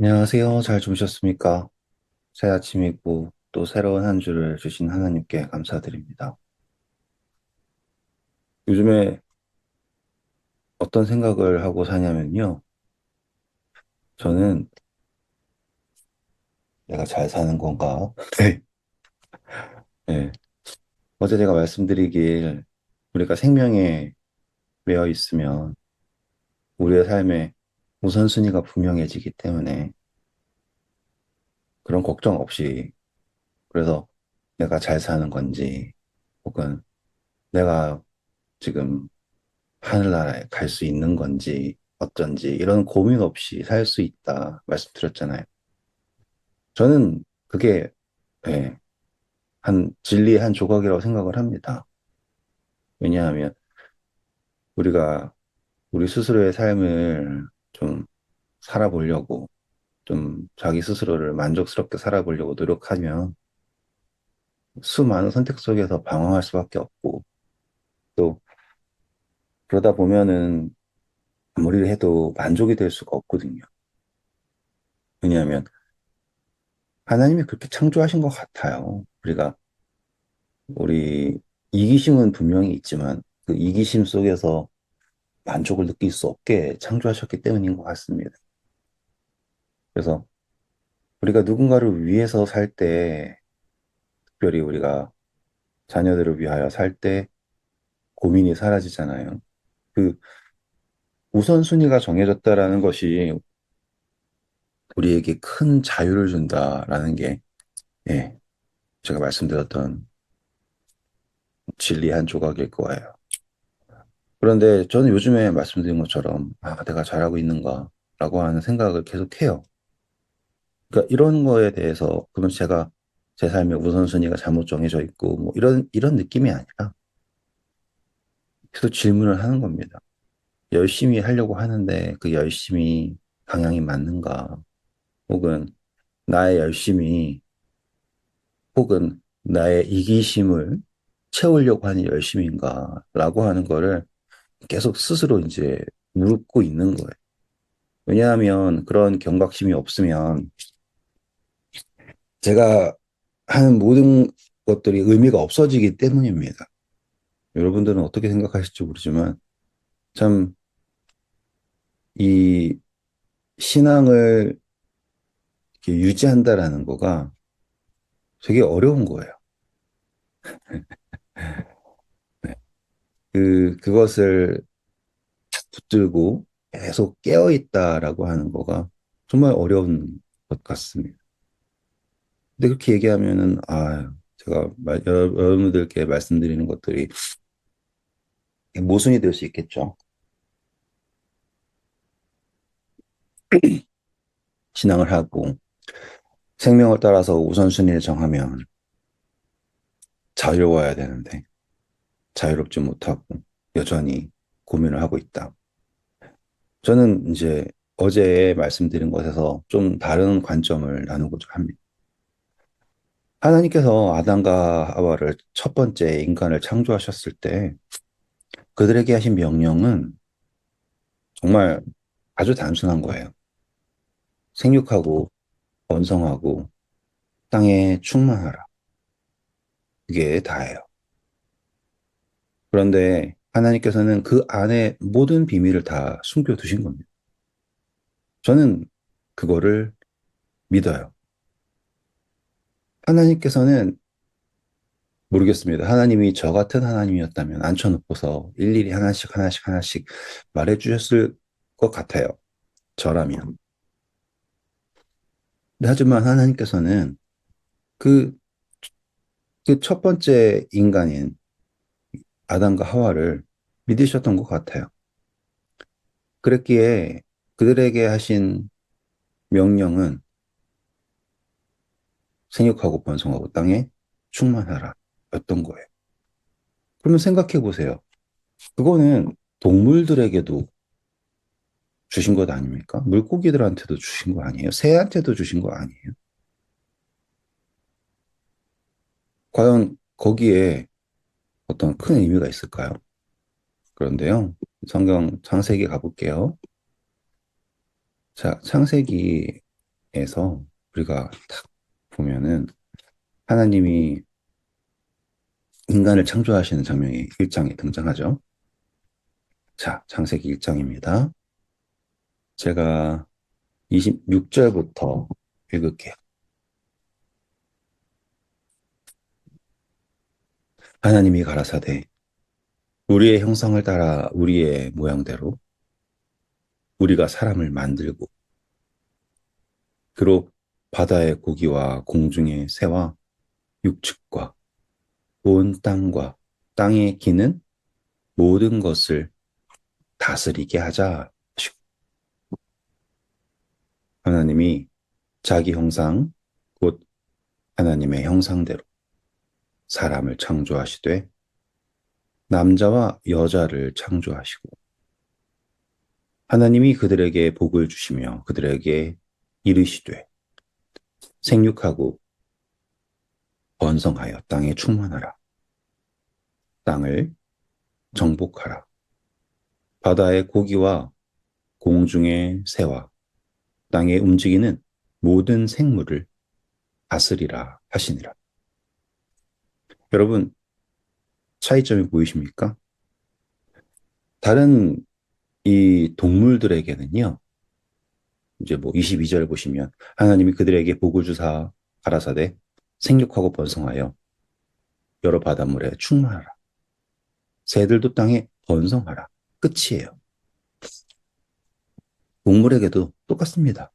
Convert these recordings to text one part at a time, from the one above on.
안녕하세요. 잘 주무셨습니까? 새 아침이고 또 새로운 한 주를 주신 하나님께 감사드립니다. 요즘에 어떤 생각을 하고 사냐면요. 저는 내가 잘 사는 건가? 네. 네. 어제 제가 말씀드리길 우리가 생명에 매여 있으면 우리의 삶에 우선순위가 분명해지기 때문에 그런 걱정 없이 그래서 내가 잘 사는 건지 혹은 내가 지금 하늘나라에 갈 수 있는 건지 어쩐지 이런 고민 없이 살 수 있다 말씀드렸잖아요. 저는 그게 예, 한 진리의 한 조각이라고 생각을 합니다. 왜냐하면 우리가 우리 스스로의 삶을 좀 살아보려고 좀 자기 스스로를 만족스럽게 살아보려고 노력하면 수많은 선택 속에서 방황할 수밖에 없고 또 그러다 보면은 아무리 해도 만족이 될 수가 없거든요. 왜냐하면 하나님이 그렇게 창조하신 것 같아요. 우리 이기심은 분명히 있지만 그 이기심 속에서 만족을 느낄 수 없게 창조하셨기 때문인 것 같습니다. 그래서 우리가 누군가를 위해서 살 때, 특별히 우리가 자녀들을 위하여 살 때 고민이 사라지잖아요. 그 우선순위가 정해졌다라는 것이 우리에게 큰 자유를 준다라는 게, 예, 제가 말씀드렸던 진리 한 조각일 거예요. 그런데 저는 요즘에 말씀드린 것처럼, 내가 잘하고 있는가? 라고 하는 생각을 계속 해요. 그러니까 이런 거에 대해서, 그러면 제가 제 삶의 우선순위가 잘못 정해져 있고, 뭐, 이런 느낌이 아니라, 계속 질문을 하는 겁니다. 열심히 하려고 하는데, 그 열심히 방향이 맞는가? 혹은, 나의 열심이, 혹은 나의 이기심을 채우려고 하는 열심인가? 라고 하는 거를 계속 스스로 이제 묻고 있는 거예요. 왜냐하면 그런 경각심이 없으면 제가 하는 모든 것들이 의미가 없어지기 때문입니다. 여러분들은 어떻게 생각하실지 모르지만 참 이 신앙을 이렇게 유지한다라는 거가 되게 어려운 거예요. 네. 그것을 붙들고 계속 깨어 있다라고 하는 거가 정말 어려운 것 같습니다. 근데 그렇게 얘기하면은 제가 여러분들께 말씀드리는 것들이 모순이 될 수 있겠죠. 신앙을 하고 생명을 따라서 우선순위를 정하면 자유로워야 되는데 자유롭지 못하고 여전히 고민을 하고 있다. 저는 이제 어제 말씀드린 것에서 좀 다른 관점을 나누고자 합니다. 하나님께서 아담과 하와를 첫 번째 인간을 창조하셨을 때 그들에게 하신 명령은 정말 아주 단순한 거예요. 생육하고 번성하고 땅에 충만하라. 그게 다예요. 그런데 하나님께서는 그 안에 모든 비밀을 다 숨겨두신 겁니다. 저는 그거를 믿어요. 하나님께서는 모르겠습니다. 하나님이 저 같은 하나님이었다면 앉혀놓고서 일일이 하나씩 하나씩 하나씩 말해주셨을 것 같아요. 저라면. 근데 하지만 하나님께서는 그, 그 첫 번째 인간인 아담과 하와를 믿으셨던 것 같아요. 그랬기에 그들에게 하신 명령은 생육하고 번성하고 땅에 충만하라 였던 거예요. 그러면 생각해 보세요. 그거는 동물들에게도 주신 것 아닙니까? 물고기들한테도 주신 거 아니에요? 새한테도 주신 거 아니에요? 과연 거기에 어떤 큰 의미가 있을까요? 그런데요, 성경 창세기 가볼게요. 자, 창세기 우리가 딱 보면은 하나님이 인간을 창조하시는 장면이 1장에 등장하죠. 자, 창세기 1장입니다. 제가 26절부터 읽을게요. 하나님이 가라사대 우리의 형상을 따라 우리의 모양대로 우리가 사람을 만들고 그로 바다의 고기와 공중의 새와 육축과 온 땅과 땅에 기는 모든 것을 다스리게 하자. 하나님이 자기 형상, 곧 하나님의 형상대로 사람을 창조하시되 남자와 여자를 창조하시고 하나님이 그들에게 복을 주시며 그들에게 이르시되 생육하고 번성하여 땅에 충만하라. 땅을 정복하라. 바다의 고기와 공중의 새와 땅에 움직이는 모든 생물을 다스리라 하시니라. 여러분, 차이점이 보이십니까? 다른 이 동물들에게는요, 이제 뭐 22절 보시면 하나님이 그들에게 복을 주사 가라사대 생육하고 번성하여 여러 바닷물에 충만하라. 새들도 땅에 번성하라. 끝이에요. 동물에게도 똑같습니다.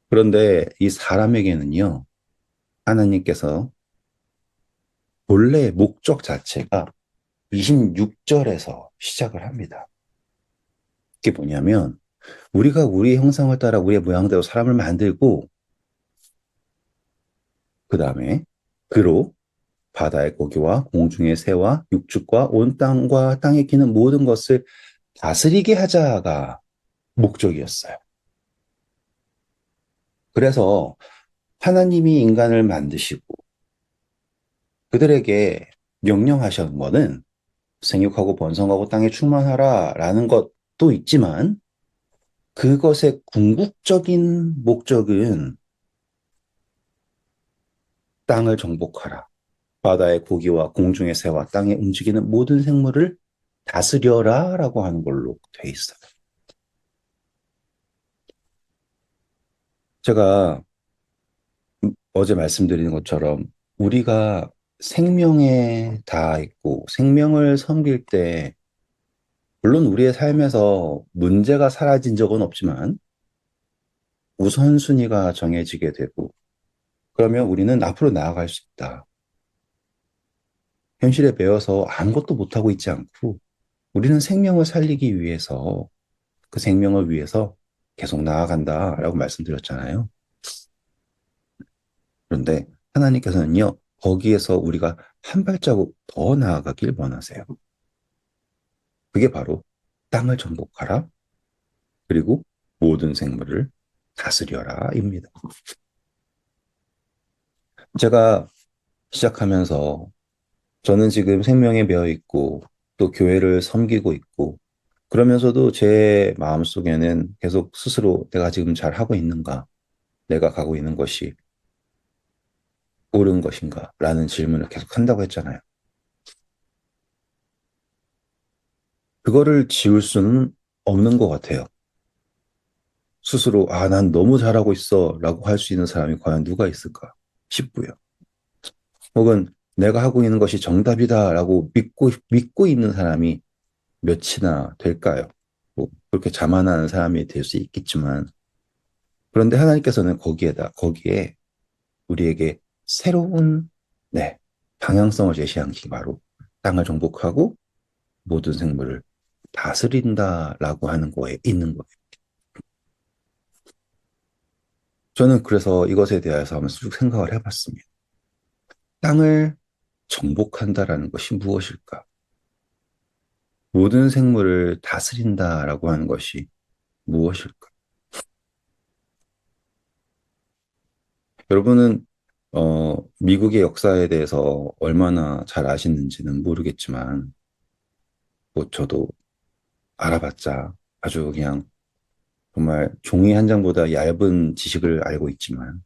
그런데 이 사람에게는요, 하나님께서 본래 목적 자체가 26절에서 시작을 합니다. 이게 뭐냐면, 우리가 우리의 형상을 따라 우리의 모양대로 사람을 만들고, 그 다음에 그로 바다의 고기와 공중의 새와 육축과 온 땅과 땅에 기는 모든 것을 다스리게 하자가 목적이었어요. 그래서 하나님이 인간을 만드시고 그들에게 명령하신 거는 생육하고 번성하고 땅에 충만하라 라는 것도 있지만 그것의 궁극적인 목적은 땅을 정복하라. 바다의 고기와 공중의 새와 땅에 움직이는 모든 생물을 다스려라 라고 하는 걸로 돼 있어요. 제가 어제 말씀드린 것처럼 우리가 생명에 닿아 있고 생명을 섬길 때 물론 우리의 삶에서 문제가 사라진 적은 없지만 우선순위가 정해지게 되고 그러면 우리는 앞으로 나아갈 수 있다. 현실에 매여서 아무것도 못하고 있지 않고 우리는 생명을 살리기 위해서 그 생명을 위해서 계속 나아간다라고 말씀드렸잖아요. 그런데 하나님께서는요, 거기에서 우리가 한 발자국 더 나아가길 원하세요. 그게 바로 땅을 정복하라. 그리고 모든 생물을 다스려라입니다. 제가 시작하면서 저는 지금 생명에 매여 있고 또 교회를 섬기고 있고 그러면서도 제 마음속에는 계속 스스로 내가 지금 잘 하고 있는가? 내가 가고 있는 것이 옳은 것인가? 라는 질문을 계속 한다고 했잖아요. 그거를 지울 수는 없는 것 같아요. 스스로, 아, 난 너무 잘하고 있어. 라고 할 수 있는 사람이 과연 누가 있을까 싶고요. 혹은 내가 하고 있는 것이 정답이다. 라고 믿고 있는 사람이 몇이나 될까요? 뭐, 그렇게 자만하는 사람이 될 수 있겠지만, 그런데 하나님께서는 거기에 우리에게 새로운, 네, 방향성을 제시한 게 바로 땅을 정복하고 모든 생물을 다스린다라고 하는 거에 있는 거예요. 저는 그래서 이것에 대해서 한번 쭉 생각을 해봤습니다. 땅을 정복한다라는 것이 무엇일까? 모든 생물을 다스린다라고 하는 것이 무엇일까? 여러분은 미국의 역사에 대해서 얼마나 잘 아시는지는 모르겠지만, 뭐 저도 알아봤자 아주 그냥 정말 종이 한 장보다 얇은 지식을 알고 있지만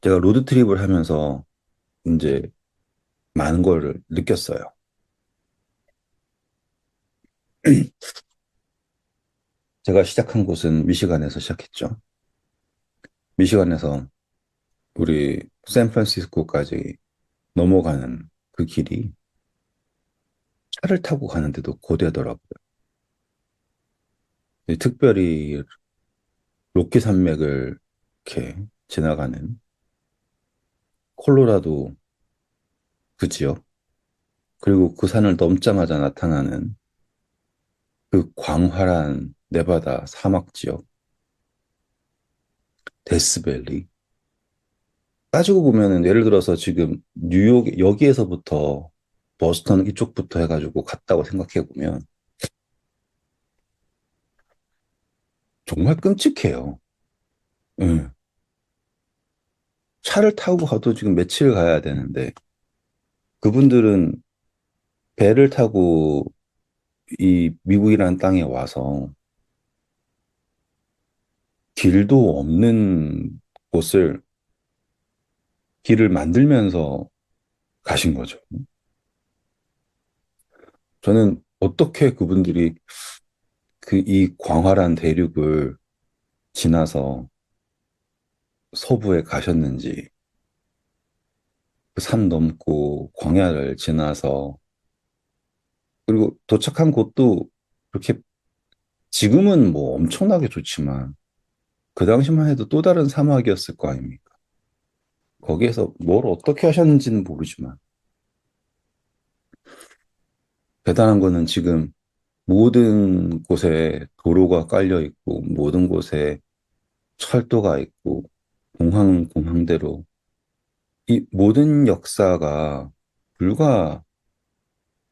제가 로드트립을 하면서 이제 많은 걸 느꼈어요. 제가 시작한 곳은 미시간에서 시작했죠. 미시간에서 우리 샌프란시스코까지 넘어가는 그 길이 차를 타고 가는데도 고되더라고요. 특별히 로키 산맥을 이렇게 지나가는 콜로라도 그 지역, 그리고 그 산을 넘자마자 나타나는 그 광활한 네바다 사막 지역, 데스밸리. 따지고 보면은 예를 들어서 지금 뉴욕 여기에서부터 버스턴 이쪽부터 해가지고 갔다고 생각해 보면 정말 끔찍해요. 응. 차를 타고 가도 지금 며칠 가야 되는데 그분들은 배를 타고 이 미국이라는 땅에 와서 길도 없는 곳을 길을 만들면서 가신 거죠. 저는 어떻게 그분들이 그 이 광활한 대륙을 지나서 서부에 가셨는지, 그 산 넘고 광야를 지나서, 그리고 도착한 곳도 그렇게 지금은 뭐 엄청나게 좋지만, 그 당시만 해도 또 다른 사막이었을 거 아닙니까? 거기에서 뭘 어떻게 하셨는지는 모르지만, 대단한 거는 지금 모든 곳에 도로가 깔려 있고, 모든 곳에 철도가 있고, 공항은 공항대로, 이 모든 역사가 불과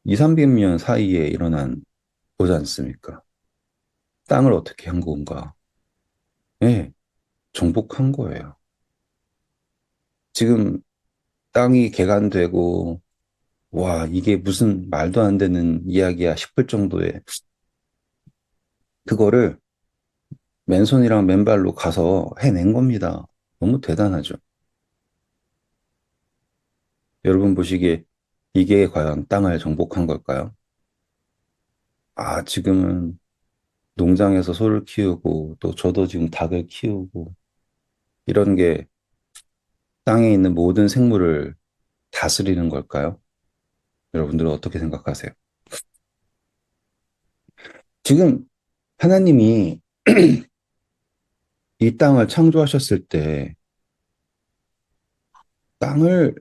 2, 300년 사이에 일어난 거지 않습니까? 땅을 어떻게 한 건가? 예, 정복한 거예요. 지금 땅이 개간되고, 와, 이게 무슨 말도 안 되는 이야기야 싶을 정도의 그거를 맨손이랑 맨발로 가서 해낸 겁니다. 너무 대단하죠. 여러분 보시기에 이게 과연 땅을 정복한 걸까요? 아, 지금은 농장에서 소를 키우고, 또 저도 지금 닭을 키우고, 이런 게 땅에 있는 모든 생물을 다스리는 걸까요? 여러분들은 어떻게 생각하세요? 지금 하나님이 이 땅을 창조하셨을 때 땅을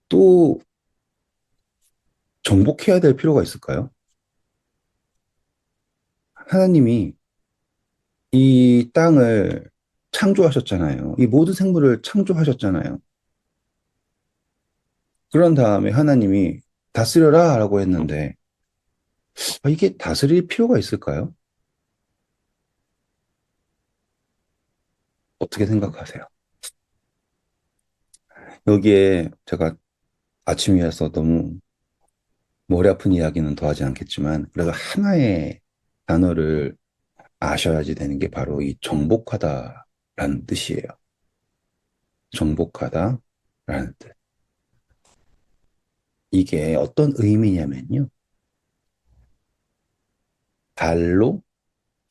또 정복해야 될 필요가 있을까요? 하나님이 이 땅을 창조하셨잖아요. 이 모든 생물을 창조하셨잖아요. 그런 다음에 하나님이 다스려라 라고 했는데 이게 다스릴 필요가 있을까요? 어떻게 생각하세요? 여기에 제가 아침이어서 너무 머리 아픈 이야기는 더하지 않겠지만 그래도 하나의 단어를 아셔야지 되는 게 바로 이 정복하다라는 뜻이에요. 정복하다라는 뜻. 이게 어떤 의미냐면요. 발로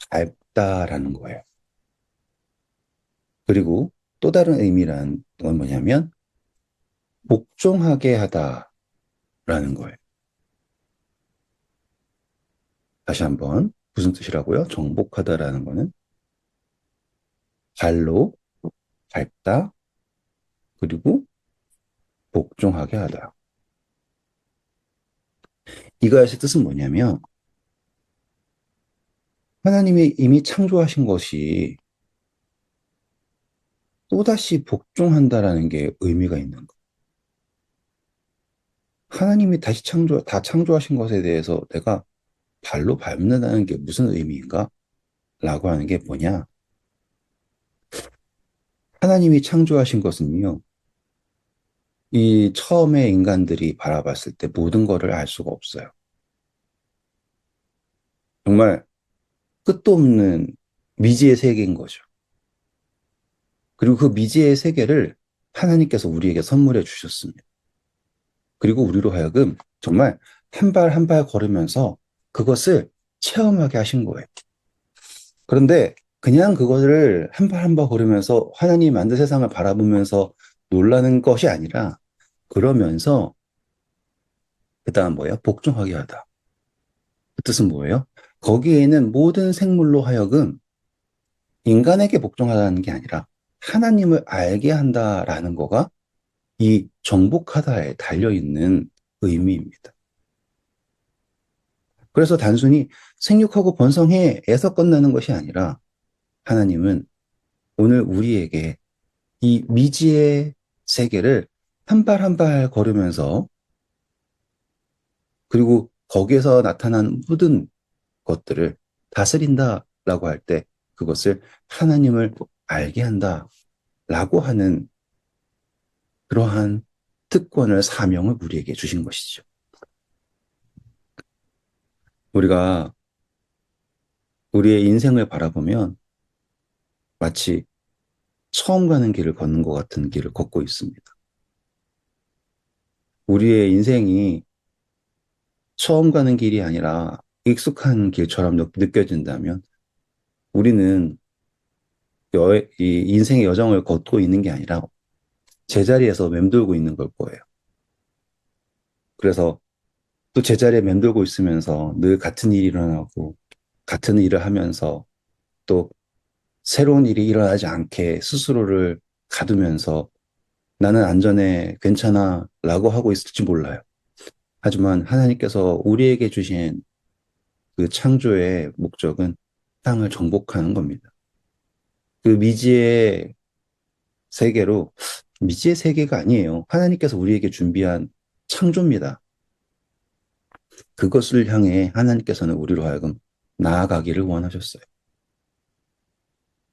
밟다라는 거예요. 그리고 또 다른 의미란 건 뭐냐면 복종하게 하다라는 거예요. 다시 한번 무슨 뜻이라고요? 정복하다라는 거는 발로 밟다 그리고 복종하게 하다. 이거의 뜻은 뭐냐면 하나님이 이미 창조하신 것이 또다시 복종한다라는 게 의미가 있는 거예요. 하나님이 다 창조하신 것에 대해서 내가 발로 밟는다는 게 무슨 의미인가? 라고 하는 게 뭐냐? 하나님이 창조하신 것은요, 이 처음에 인간들이 바라봤을 때 모든 것을 알 수가 없어요. 정말 끝도 없는 미지의 세계인 거죠. 그리고 그 미지의 세계를 하나님께서 우리에게 선물해 주셨습니다. 그리고 우리로 하여금 정말 한 발 한 발 걸으면서 그것을 체험하게 하신 거예요. 그런데 그냥 그거를 한 발 한 발 걸으면서 하나님 만든 세상을 바라보면서 놀라는 것이 아니라 그러면서 그다음 뭐예요? 복종하게 하다. 그 뜻은 뭐예요? 거기에 있는 모든 생물로 하여금 인간에게 복종하라는 게 아니라 하나님을 알게 한다라는 거가 이 정복하다에 달려있는 의미입니다. 그래서 단순히 생육하고 번성해에서 끝나는 것이 아니라 하나님은 오늘 우리에게 이 미지의 세계를 한 발 한 발 걸으면서 그리고 거기에서 나타난 모든 것들을 다스린다라고 할 때 그것을 하나님을 알게 한다라고 하는 그러한 특권을 사명을 우리에게 주신 것이죠. 우리가 우리의 인생을 바라보면 마치 처음 가는 길을 걷는 것 같은 길을 걷고 있습니다. 우리의 인생이 처음 가는 길이 아니라 익숙한 길처럼 느껴진다면 우리는 이 인생의 여정을 걷고 있는 게 아니라 제자리에서 맴돌고 있는 걸 거예요. 그래서 또 제자리에 맴돌고 있으면서 늘 같은 일이 일어나고 같은 일을 하면서 또 새로운 일이 일어나지 않게 스스로를 가두면서 나는 안전해, 괜찮아 라고 하고 있을지 몰라요. 하지만 하나님께서 우리에게 주신 그 창조의 목적은 땅을 정복하는 겁니다. 그 미지의 세계로, 미지의 세계가 아니에요. 하나님께서 우리에게 준비한 창조입니다. 그것을 향해 하나님께서는 우리로 하여금 나아가기를 원하셨어요.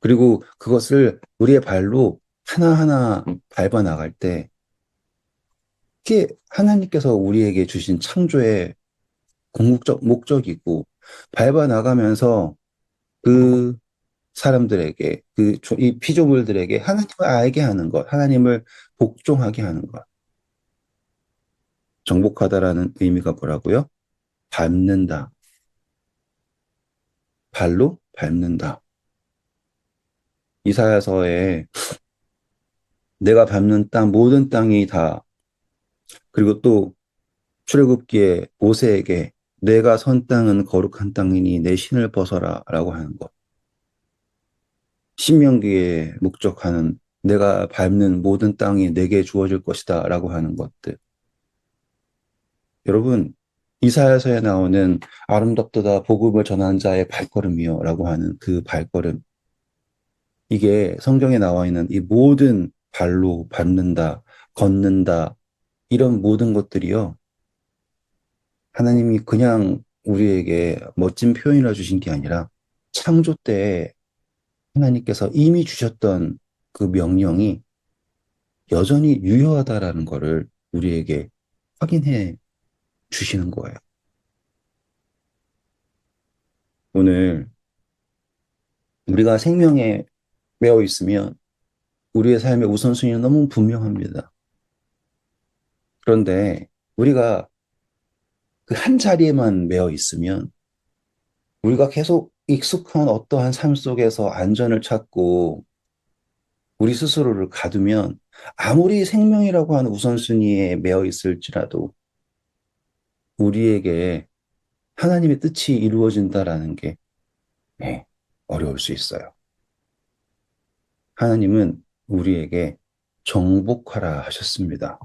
그리고 그것을 우리의 발로 하나하나 밟아 나갈 때, 그게 하나님께서 우리에게 주신 창조의 궁극적 목적이고, 밟아 나가면서 그 사람들에게, 이 피조물들에게 하나님을 알게 하는 것, 하나님을 복종하게 하는 것. 정복하다라는 의미가 뭐라고요? 밟는다. 발로 밟는다. 이사야서에 내가 밟는 땅, 모든 땅이 다, 그리고 또 출애굽기에 모세에게 내가 선 땅은 거룩한 땅이니 내 신을 벗어라 라고 하는 것. 신명기에 목적하는 내가 밟는 모든 땅이 내게 주어질 것이다 라고 하는 것들. 여러분, 이사야서에 나오는 아름답도다 복음을 전한 자의 발걸음이요 라고 하는 그 발걸음. 이게 성경에 나와 있는 이 모든 발로 밟는다, 걷는다, 이런 모든 것들이요. 하나님이 그냥 우리에게 멋진 표현이라 주신 게 아니라 창조 때에 하나님께서 이미 주셨던 그 명령이 여전히 유효하다라는 거를 우리에게 확인해 주시는 거예요. 오늘 우리가 생명에 매어 있으면 우리의 삶의 우선순위는 너무 분명합니다. 그런데 우리가 그 한 자리에만 매어 있으면 우리가 계속 익숙한 어떠한 삶 속에서 안전을 찾고 우리 스스로를 가두면 아무리 생명이라고 하는 우선순위에 매어 있을지라도 우리에게 하나님의 뜻이 이루어진다라는 게 네, 어려울 수 있어요. 하나님은 우리에게 정복하라 하셨습니다.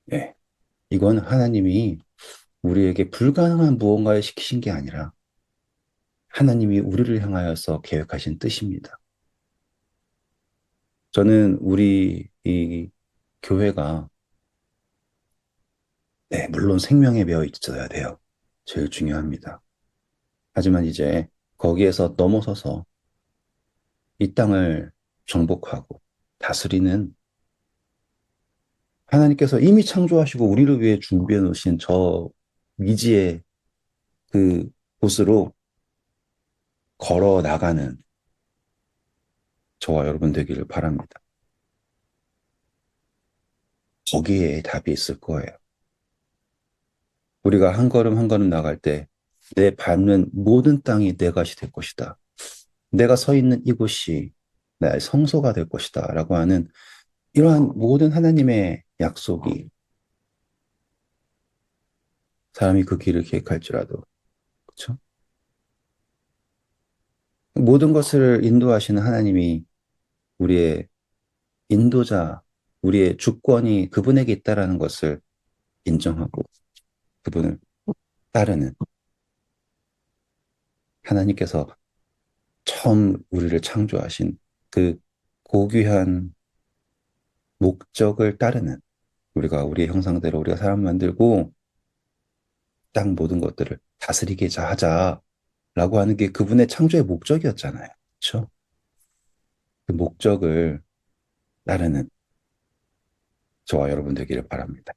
네, 이건 하나님이 우리에게 불가능한 무언가를 시키신 게 아니라 하나님이 우리를 향하여서 계획하신 뜻입니다. 저는 우리 이 교회가 네, 물론 생명에 매어 있어야 돼요. 제일 중요합니다. 하지만 이제 거기에서 넘어서서 이 땅을 정복하고 다스리는 하나님께서 이미 창조하시고 우리를 위해 준비해 놓으신 저 미지의 그 곳으로 걸어 나가는 저와 여러분 되기를 바랍니다. 거기에 답이 있을 거예요. 우리가 한 걸음 한 걸음 나갈 때 내 밟는 모든 땅이 내 것이 될 것이다. 내가 서 있는 이곳이 나의 성소가 될 것이다. 라고 하는 이러한 모든 하나님의 약속이 사람이 그 길을 기획할지라도 그렇죠? 모든 것을 인도하시는 하나님이 우리의 인도자, 우리의 주권이 그분에게 있다라는 것을 인정하고 그분을 따르는 하나님께서 처음 우리를 창조하신 그 고귀한 목적을 따르는 우리가 우리의 형상대로 우리가 사람 만들고 땅 모든 것들을 다스리게 하자라고 하는 게 그분의 창조의 목적이었잖아요. 그렇죠? 그 목적을 따르는 저와 여러분 되기를 바랍니다.